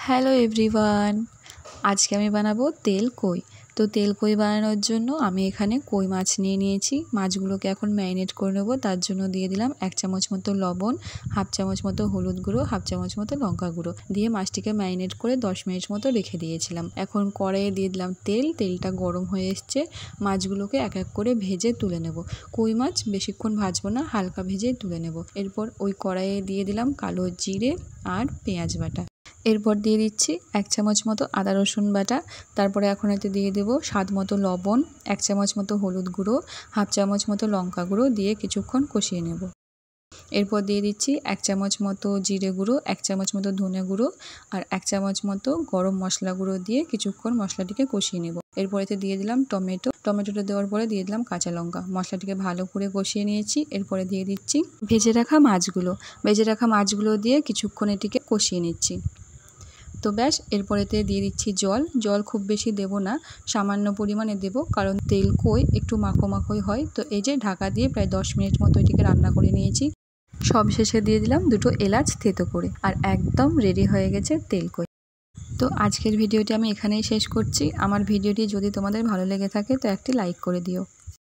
Hello everyone, আজকে আমি বানাবো তেল কই। তো তেল কই বানানোর জন্য আমি এখানে কই মাছ নিয়ে নিয়েছি। মাছগুলোকে এখন ম্যারিনেট করে নেবো। তার জন্য দিয়ে দিলাম 1 চামচ মতো লবণ, হাফ চামচ মতো হলুদ গুঁড়ো, হাফ চামচ মতো লঙ্কা গুঁড়ো দিয়ে মাছটিকে ম্যারিনেট করে 10 মিনিট মতো রেখে দিয়েছিলাম। এখন কড়াইয়ে দিয়ে দিলাম তেল। তেলটা গরম হয়ে এসছে। মাছগুলোকে এক এক করে ভেজে তুলে নেব। কই মাছ বেশিক্ষণ ভাজবো না, হালকা ভেজেই তুলে নেব। এরপর ওই কড়াইয়ে দিয়ে দিলাম কালো জিরে আর পেঁয়াজ বাটা। এরপর দিয়ে দিচ্ছি 1 চামচ মতো আদা রসুন বাটা। তারপরে এখন এতে দিয়ে দেবো স্বাদ মতো লবণ, 1 চামচ মতো হলুদ গুঁড়ো, হাফ চামচ মতো লঙ্কা গুঁড়ো দিয়ে কিছুক্ষণ কষিয়ে নেব। এরপর দিয়ে দিচ্ছি 1 চামচ মতো জিরে গুঁড়ো, 1 চামচ মতো ধনে গুঁড়ো আর 1 চামচ মতো গরম মশলা গুঁড়ো দিয়ে কিছুক্ষণ মশলাটিকে কষিয়ে নেব। এরপর এতে দিয়ে দিলাম টমেটোটা দেওয়ার পরে দিয়ে দিলাম কাঁচা লঙ্কা। মশলাটিকে ভালো করে কষিয়ে নিয়েছি। এরপরে দিয়ে দিচ্ছি ভেজে রাখা মাছগুলো দিয়ে কিছুক্ষণ এটিকে কষিয়ে নিচ্ছি। তো ব্যাস, এরপর এতে দিয়ে দিচ্ছি জল খুব বেশি দেব না, সামান্য পরিমাণে দেব, কারণ তেল কই একটু মাখো মাখোই হয়। তো এই যে ঢাকা দিয়ে প্রায় 10 মিনিট মতো এটিকে রান্না করে নিয়েছি। সব শেষে দিয়ে দিলাম 2টো এলাচ থেতো করে, আর একদম রেডি হয়ে গেছে তেল কই। তো আজকের ভিডিওটি আমি এখানেই শেষ করছি। আমার ভিডিওটি যদি তোমাদের ভালো লেগে থাকে তো একটি লাইক করে দিও।